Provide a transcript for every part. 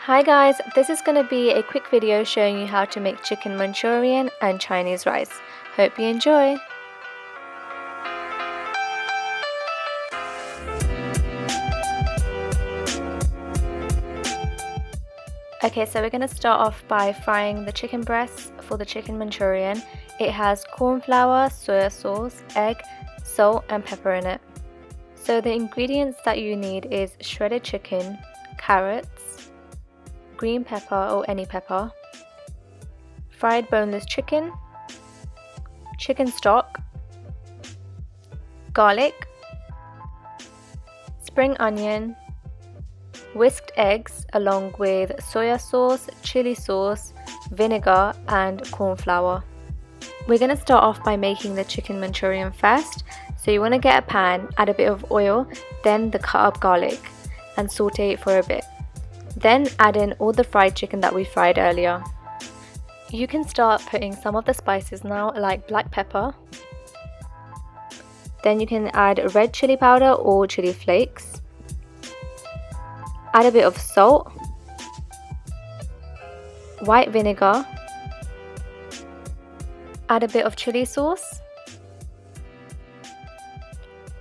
Hi guys, this is going to be a quick video showing you how to make chicken Manchurian and Chinese rice. Hope you enjoy! Okay, so we're going to start off by frying the chicken breasts for the chicken Manchurian. It has corn flour, soya sauce, egg, salt and pepper in it. So the ingredients that you need is shredded chicken, carrots, green pepper or any pepper, fried boneless chicken, chicken stock, garlic, spring onion, whisked eggs along with soya sauce, chili sauce, vinegar and corn flour. We're going to start off by making the chicken Manchurian first. So you want to get a pan, add a bit of oil, then the cut up garlic and saute it for a bit. Then add in all the fried chicken that we fried earlier. You can start putting some of the spices now, like black pepper. Then you can add red chili powder or chili flakes. Add a bit of salt, white vinegar, add a bit of chili sauce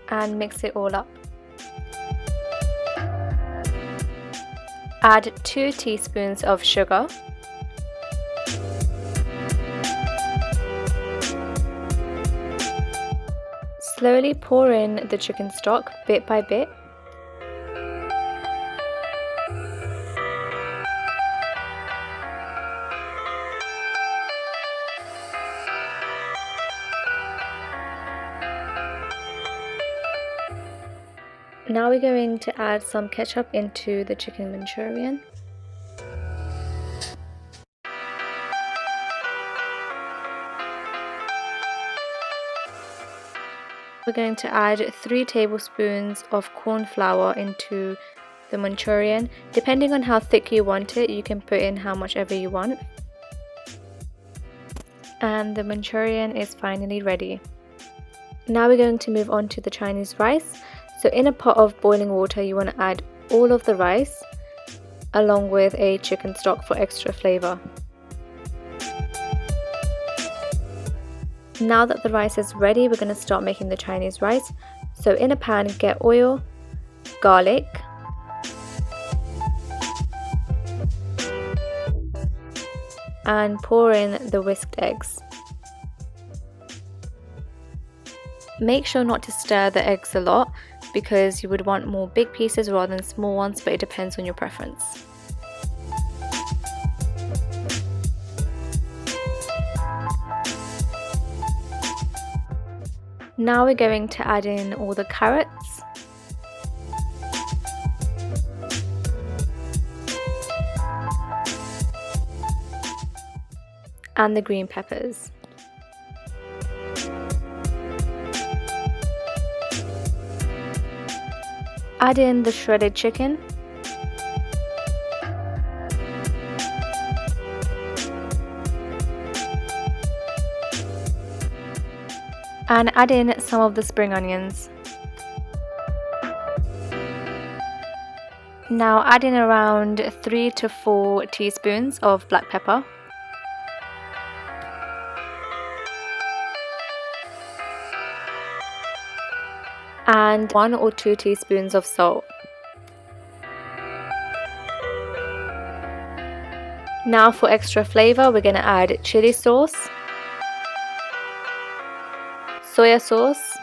and mix it all up. Add 2 teaspoons of sugar, slowly pour in the chicken stock bit by bit. Now we're going to add some ketchup into the chicken Manchurian. We're going to add 3 tablespoons of corn flour into the Manchurian. Depending on how thick you want it, you can put in how much ever you want. And the Manchurian is finally ready. Now we're going to move on to the Chinese rice. So in a pot of boiling water, you want to add all of the rice along with a chicken stock for extra flavor. Now that the rice is ready, we're going to start making the Chinese rice. So in a pan, get oil, garlic, and pour in the whisked eggs. Make sure not to stir the eggs a lot because you would want more big pieces rather than small ones, but it depends on your preference. Now we're going to add in all the carrots, and the green peppers. Add in the shredded chicken, and add in some of the spring onions. Now add in around 3 to 4 teaspoons of black pepper. And 1 or 2 teaspoons of salt. Now for extra flavor, we're going to add chili sauce, soya sauce,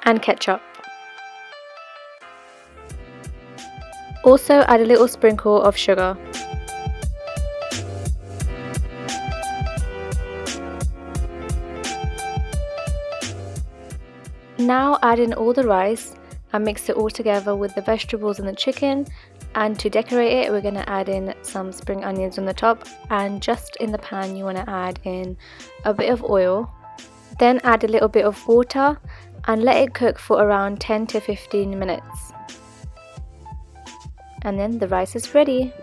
and ketchup. Also add a little sprinkle of sugar. Now add in all the rice and mix it all together with the vegetables and the chicken, and to decorate it we're going to add in some spring onions on the top, and just in the pan you want to add in a bit of oil. Then add a little bit of water and let it cook for around 10 to 15 minutes. And then the rice is ready.